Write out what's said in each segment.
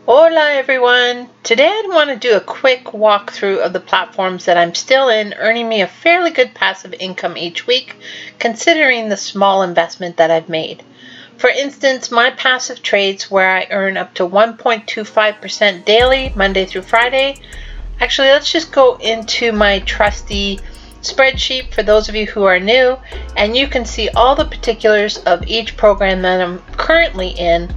Hola everyone! Today I want to do a quick walkthrough of the platforms that I'm still in, earning me a fairly good passive income each week, considering the small investment that I've made. For instance, my passive trades where I earn up to 1.25% daily, Monday through Friday. Actually, let's just go into my trusty spreadsheet for those of you who are new, and you can see all the particulars of each program that I'm currently in.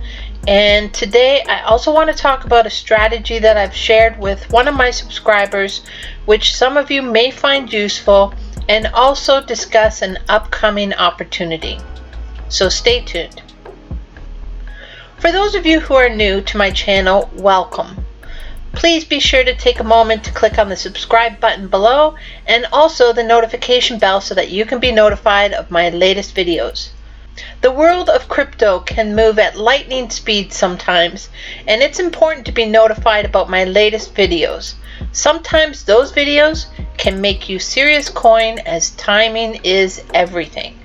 And today I also want to talk about a strategy that I've shared with one of my subscribers, which some of you may find useful, and also discuss an upcoming opportunity. So stay tuned. For those of you who are new to my channel, welcome. Please be sure to take a moment to click on the subscribe button below and also the notification bell so that you can be notified of my latest videos. The world of crypto can move at lightning speed sometimes, and it's important to be notified about my latest videos. Sometimes those videos can make you serious coin, as timing is everything.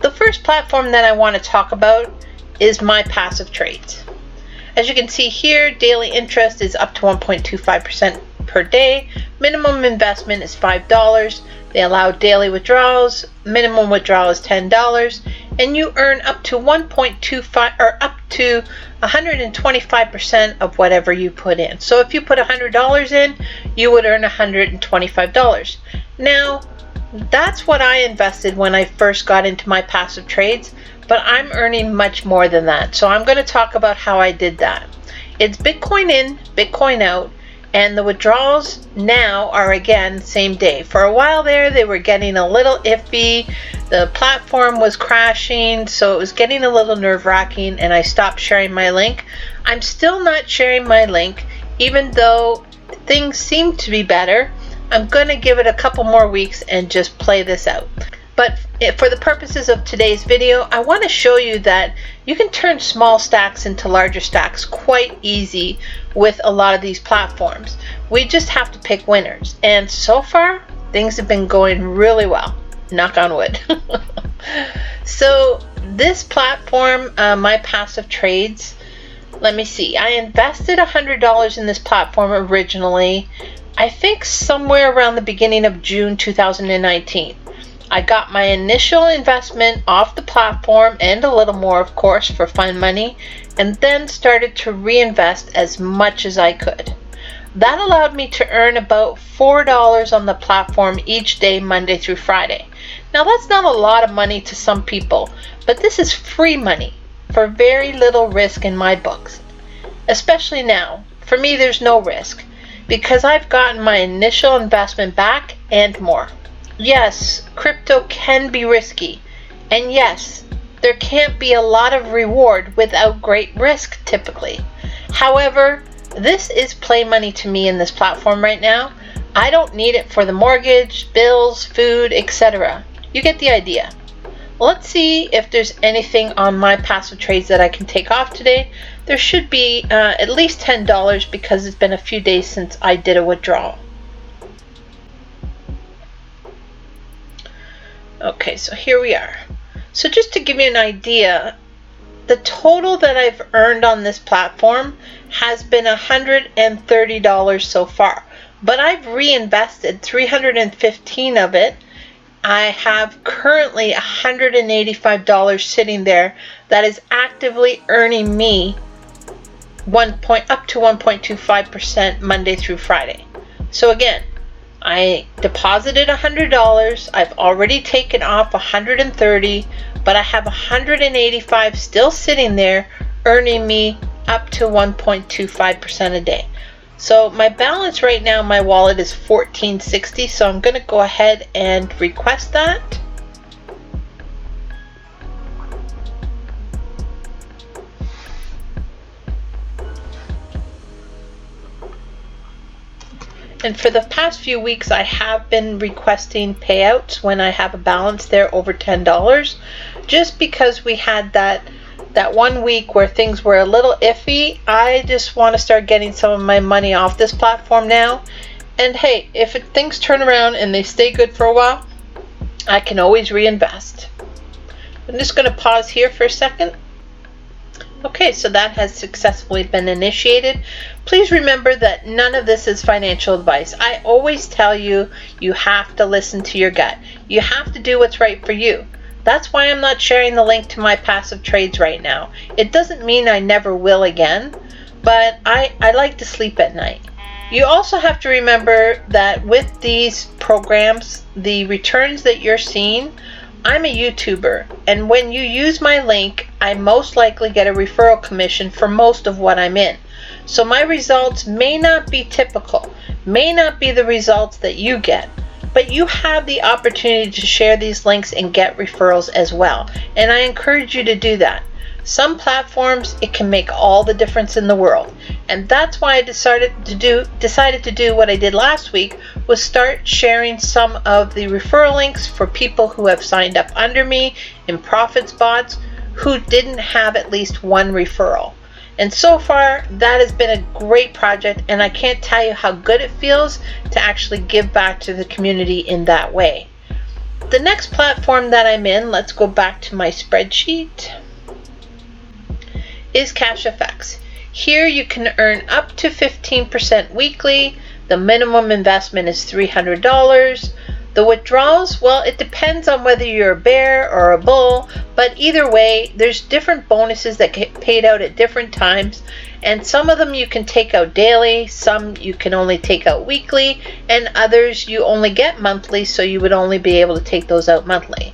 The first platform that I want to talk about is my passive trades. As you can see here, daily interest is up to 1.25% per day. Minimum investment is $5. They allow daily withdrawals. Minimum withdrawal is $10, and you earn up to 1.25 or up to 125% of whatever you put in. So if you put $100 in, you would earn $125. Now, that's what I invested when I first got into my passive trades, but I'm earning much more than that. So I'm going to talk about how I did that. It's Bitcoin in, Bitcoin out. And the withdrawals now are again same day. For a while there, they were getting a little iffy. The platform was crashing, so it was getting a little nerve-wracking, and I stopped sharing my link. I'm still not sharing my link, even though things seem to be better. I'm going to give it a couple more weeks and just play this out. But for the purposes of today's video, I want to show you that you can turn small stacks into larger stacks quite easy with a lot of these platforms. We just have to pick winners. And so far, things have been going really well. Knock on wood. So this platform, my passive trades, let me see. I invested $100 in this platform originally, I think somewhere around the beginning of June 2019. I got my initial investment off the platform and a little more, of course, for fun money, and then started to reinvest as much as I could. That allowed me to earn about $4 on the platform each day, Monday through Friday. Now, that's not a lot of money to some people, but this is free money for very little risk in my books. Especially now. For me, there's no risk because I've gotten my initial investment back and more. Yes, crypto can be risky, and yes, there can't be a lot of reward without great risk typically. However, this is play money to me in this platform right now. I don't need it for the mortgage, bills, food, etc. You get the idea. Let's see if there's anything on my passive trades that I can take off today. There should be at least $10 because it's been a few days since I did a withdrawal. Okay, so here we are. So just to give you an idea, the total that I've earned on this platform has been $130 so far. But I've reinvested 315 of it. I have currently $185 sitting there that is actively earning me up to 1.25% Monday through Friday. So again, I deposited $100. I've already taken off $130, but I have $185 still sitting there, earning me up to 1.25% a day. So my balance right now in my wallet is $14.60. So I'm going to go ahead and request that. And for the past few weeks, I have been requesting payouts when I have a balance there over $10, just because we had that 1 week where things were a little iffy. I just want to start getting some of my money off this platform now. And hey, if things turn around and they stay good for a while, I can always reinvest. I'm just going to pause here for a second. Okay, so that has successfully been initiated. Please remember that none of this is financial advice. I always tell you, you have to listen to your gut. You have to do what's right for you. That's why I'm not sharing the link to my passive trades right now. It doesn't mean I never will again, but I like to sleep at night. You also have to remember that with these programs, the returns that you're seeing, I'm a YouTuber, and when you use my link, I most likely get a referral commission for most of what I'm in. So my results may not be typical, may not be the results that you get, but you have the opportunity to share these links and get referrals as well, and I encourage you to do that. Some platforms, it can make all the difference in the world, and that's why I decided to do what I did last week, was start sharing some of the referral links for people who have signed up under me in profit spots who didn't have at least one referral. And so far, that has been a great project, and I can't tell you how good it feels to actually give back to the community in that way. The next platform that I'm in, let's go back to my spreadsheet, is CASHFX. Here you can earn up to 15% weekly. The minimum investment is $300. The withdrawals, well, it depends on whether you're a bear or a bull, but either way, there's different bonuses that get paid out at different times, and some of them you can take out daily, some you can only take out weekly, and others you only get monthly, so you would only be able to take those out monthly.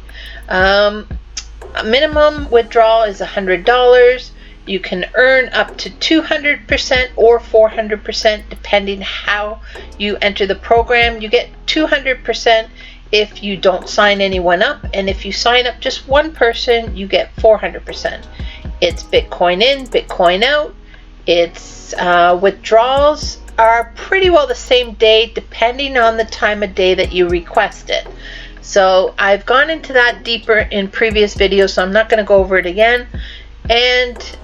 A minimum withdrawal is $100. You can earn up to 200% or 400% depending how you enter the program. You get 200% if you don't sign anyone up, and if you sign up just one person, you get 400%. It's Bitcoin in, Bitcoin out. Its withdrawals are pretty well the same day depending on the time of day that you request it. So I've gone into that deeper in previous videos, so I'm not going to go over it again. And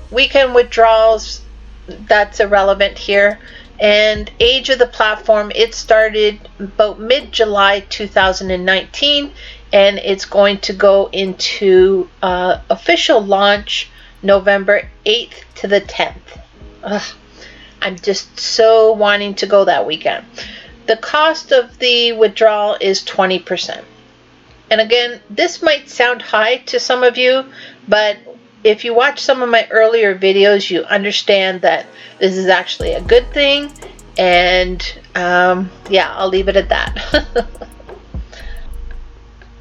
weekend withdrawals, that's irrelevant here. And age of the platform, it started about mid-July 2019, and it's going to go into official launch November 8th to the 10th. I'm just so wanting to go that weekend. The cost of the withdrawal is 20%. And again, this might sound high to some of you, but if you watch some of my earlier videos, you understand that this is actually a good thing. And yeah, I'll leave it at that.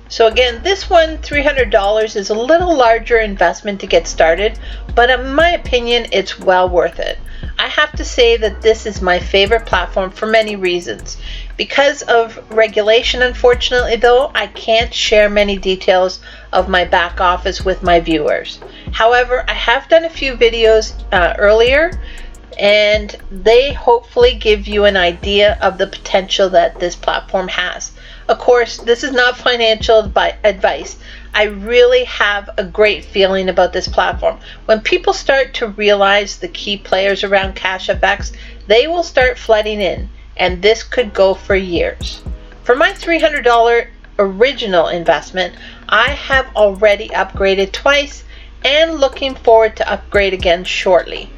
So again, this one, $300, is a little larger investment to get started, but in my opinion, it's well worth it. I have to say that this is my favorite platform for many reasons. Because of regulation, unfortunately, though, I can't share many details of my back office with my viewers. However, I have done a few videos earlier, and they hopefully give you an idea of the potential that this platform has. Of course, this is not financial advice. I really have a great feeling about this platform. When people start to realize the key players around CASHFX, they will start flooding in, and this could go for years. For my $300 original investment, I have already upgraded twice and looking forward to upgrade again shortly.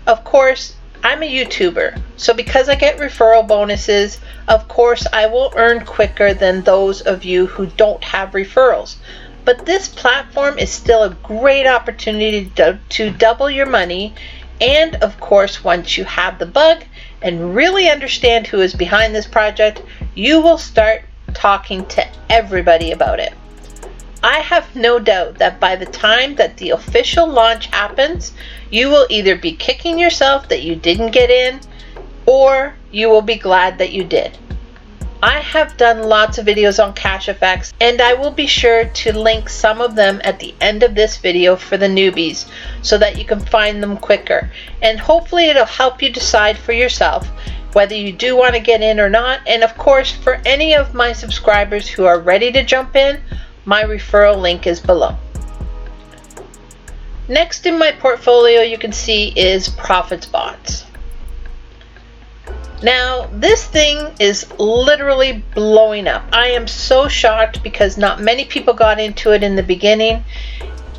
Of course, I'm a YouTuber, so because I get referral bonuses, of course I will earn quicker than those of you who don't have referrals. But this platform is still a great opportunity to double your money, and of course, once you have the bug and really understand who is behind this project, you will start talking to everybody about it. I have no doubt that by the time that the official launch happens, you will either be kicking yourself that you didn't get in, or you will be glad that you did. I have done lots of videos on CASHFX, and I will be sure to link some of them at the end of this video for the newbies so that you can find them quicker. And hopefully it'll help you decide for yourself whether you do want to get in or not. And of course, for any of my subscribers who are ready to jump in, my referral link is below. Next in my portfolio, you can see is Profit Spots. Now, this thing is literally blowing up. I am so shocked because not many people got into it in the beginning.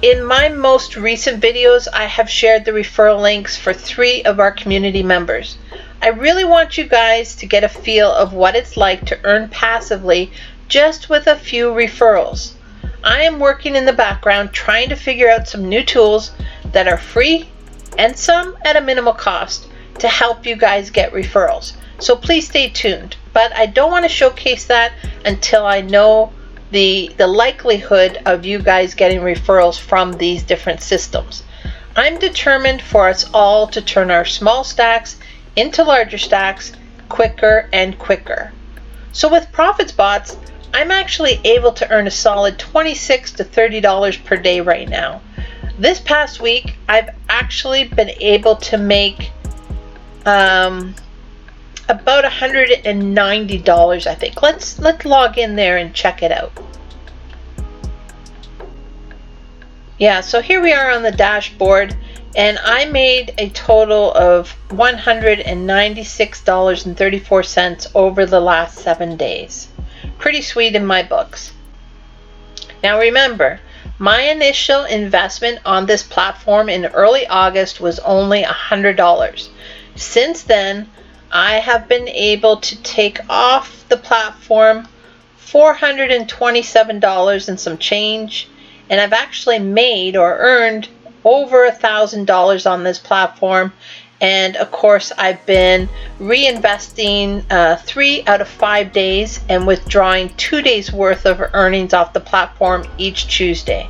In my most recent videos, I have shared the referral links for 3 of our community members. I really want you guys to get a feel of what it's like to earn passively just with a few referrals. I am working in the background trying to figure out some new tools that are free and some at a minimal cost to help you guys get referrals. So please stay tuned. But I don't want to showcase that until I know the likelihood of you guys getting referrals from these different systems. I'm determined for us all to turn our small stacks into larger stacks quicker and quicker. So with ProfitSpots, I'm actually able to earn a solid $26 to $30 per day right now. This past week, I've actually been able to make about $190, I think. Let's log in there and check it out. Yeah, so here we are on the dashboard, and I made a total of $196.34 over the last 7 days. Pretty sweet in my books. Now remember, my initial investment on this platform in early August was only $100. Since then, I have been able to take off the platform $427 and some change, and I've actually made or earned over $1,000 on this platform. And of course, I've been reinvesting 3 out of 5 days and withdrawing 2 days worth of earnings off the platform each Tuesday.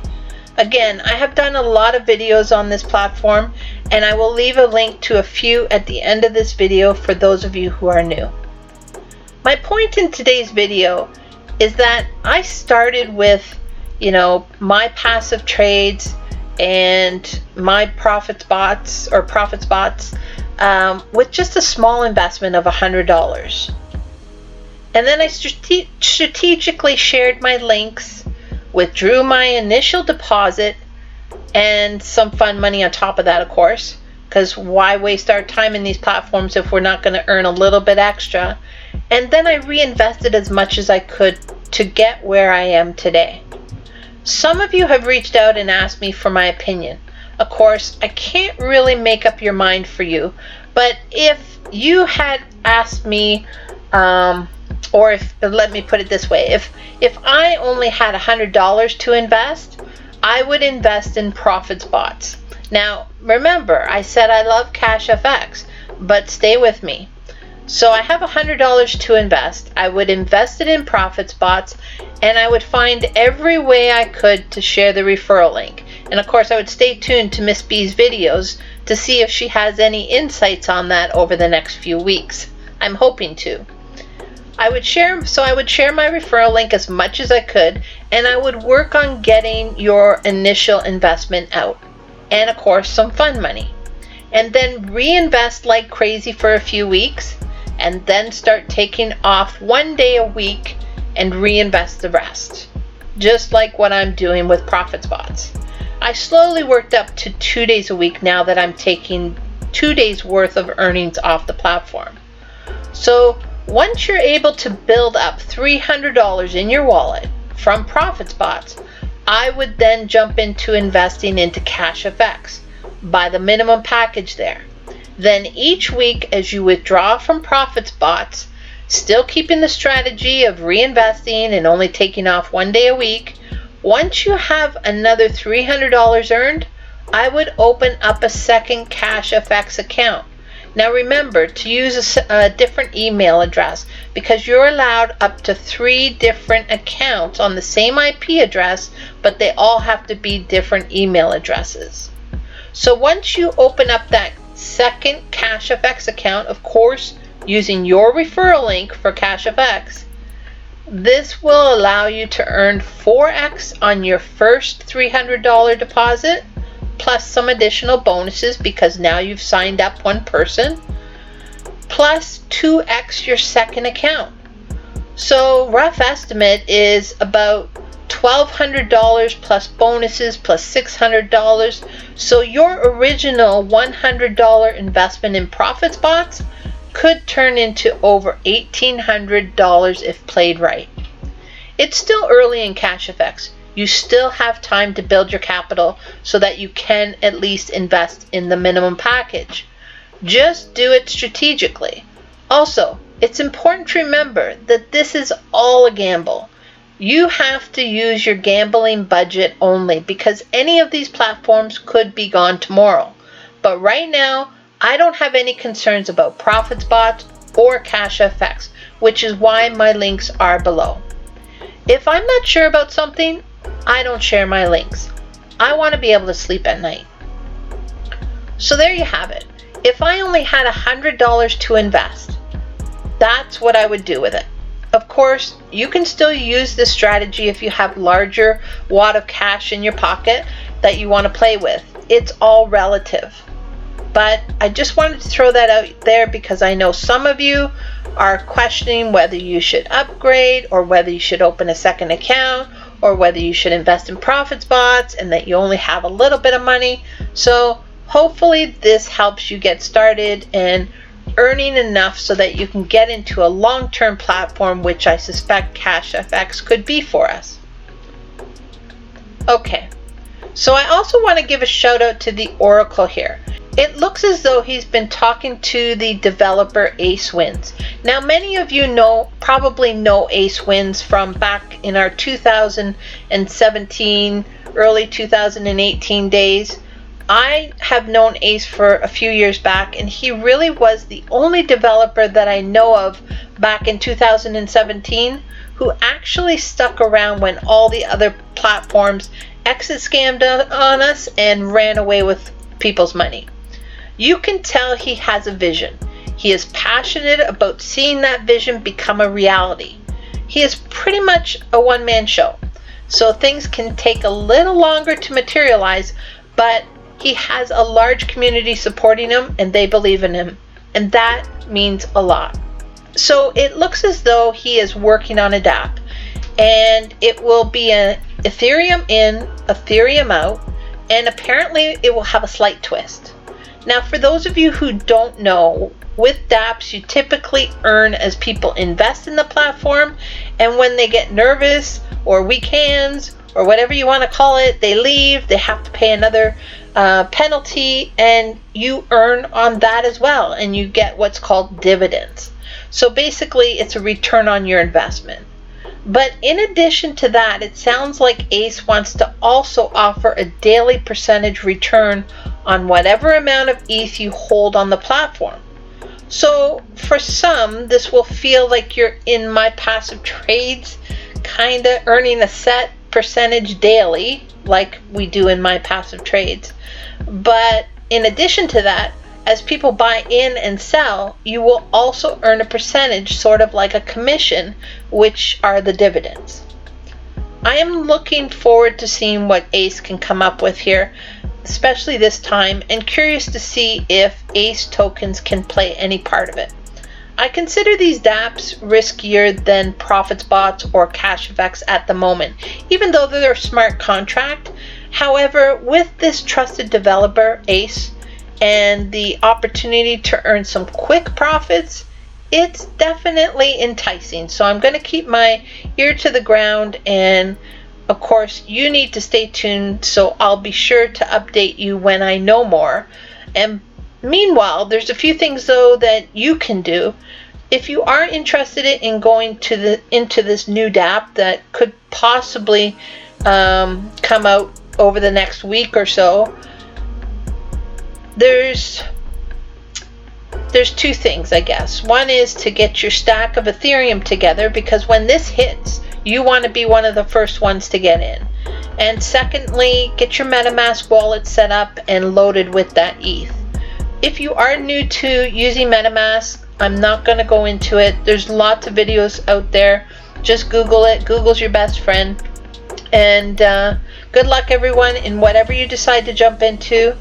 Again, I have done a lot of videos on this platform, and I will leave a link to a few at the end of this video for those of you who are new. My point in today's video is that I started with, my passive trades and my ProfitSpots with just a small investment of $100. And then I strategically shared my links, withdrew my initial deposit, and some fun money on top of that, of course, because why waste our time in these platforms if we're not going to earn a little bit extra? And then I reinvested as much as I could to get where I am today. Some of you have reached out and asked me for my opinion. Of course, I can't really make up your mind for you, but if you had asked me, let me put it this way, if I only had $100 to invest, I would invest in ProfitSpots. Now, remember, I said I love CASHFX, but stay with me. So I have $100 to invest. I would invest it in ProfitSpots, and I would find every way I could to share the referral link. And of course, I would stay tuned to Miss B's videos to see if she has any insights on that over the next few weeks. I'm hoping to. I would share my referral link as much as I could, and I would work on getting your initial investment out. And of course, some fun money. And then reinvest like crazy for a few weeks, and then start taking off 1 day a week and reinvest the rest. Just like what I'm doing with ProfitSpots. I slowly worked up to 2 days a week now that I'm taking 2 days worth of earnings off the platform. So once you're able to build up $300 in your wallet from ProfitSpots, I would then jump into investing into CASHFX. Buy the minimum package there. Then each week as you withdraw from ProfitSpots, still keeping the strategy of reinvesting and only taking off 1 day a week, once you have another $300 earned, I would open up a second CASHFX account. Now remember to use a different email address, because you're allowed up to 3 different accounts on the same IP address, but they all have to be different email addresses. So once you open up that second CASHFX account, of course, using your referral link for CASHFX, this will allow you to earn 4x on your first $300 deposit, plus some additional bonuses because now you've signed up one person, plus 2x your second account. So rough estimate is about $1,200 plus bonuses plus $600. So your original $100 investment in ProfitSpots could turn into over $1,800 if played right. It's still early in CASHFX. you still have time to build your capital so that you can at least invest in the minimum package. Just do it strategically. Also, it's important to remember that this is all a gamble. You have to use your gambling budget only because any of these platforms could be gone tomorrow. But right now, I don't have any concerns about ProfitSpots or CASHFX, which is why my links are below. If I'm not sure about something, I don't share my links. I want to be able to sleep at night. So there you have it. If I only had $100 to invest, that's what I would do with it. Of course, you can still use this strategy if you have larger wad of cash in your pocket that you want to play with. It's all relative. But I just wanted to throw that out there because I know some of you are questioning whether you should upgrade or whether you should open a second account or whether you should invest in ProfitSpots and that you only have a little bit of money. So hopefully this helps you get started and earning enough so that you can get into a long-term platform, which I suspect CASHFX could be for us. Okay, so I also want to give a shout out to the Oracle here. It looks as though he's been talking to the developer Ace Wins. Now, many of you probably know Ace Wins from back in our 2017, early 2018 days. I have known Ace for a few years back, and he really was the only developer that I know of back in 2017 who actually stuck around when all the other platforms exit scammed on us and ran away with people's money. You can tell he has a vision. He is passionate about seeing that vision become a reality. He is pretty much a one-man show, so things can take a little longer to materialize, but he has a large community supporting him and they believe in him, and that means a lot. So it looks as though he is working on a DApp, and it will be an Ethereum in, Ethereum out, and apparently it will have a slight twist. Now, for those of you who don't know, with dApps, you typically earn as people invest in the platform, and when they get nervous or weak hands or whatever you want to call it, they leave, they have to pay another penalty, and you earn on that as well, and you get what's called dividends. So basically, it's a return on your investment. But in addition to that, it sounds like Ace wants to also offer a daily percentage return on whatever amount of ETH you hold on the platform. So for some, this will feel like you're in my passive trades, kind of earning a set percentage daily, like we do in my passive trades. But in addition to that, as people buy in and sell, you will also earn a percentage, sort of like a commission, which are the dividends. I am looking forward to seeing what Ace can come up with here, especially this time, and curious to see if Ace tokens can play any part of it. I consider these dApps riskier than ProfitSpots or CASHFX at the moment, even though they're a smart contract. However, with this trusted developer, Ace, and the opportunity to earn some quick profits, it's definitely enticing. So I'm going to keep my ear to the ground, and of course you need to stay tuned, so I'll be sure to update you when I know more. And meanwhile, there's a few things though that you can do if you are interested in going into this new dApp that could possibly come out over the next week or so. There's two things, I guess. One is to get your stack of Ethereum together, because when this hits, you want to be one of the first ones to get in. And secondly, get your MetaMask wallet set up and loaded with that ETH. If you are new to using MetaMask, I'm not going to go into it. There's lots of videos out there. Just Google it. Google's your best friend. And good luck, everyone, in whatever you decide to jump into.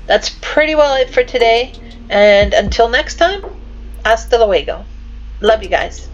That's pretty well it for today. And until next time, hasta luego. Love you guys.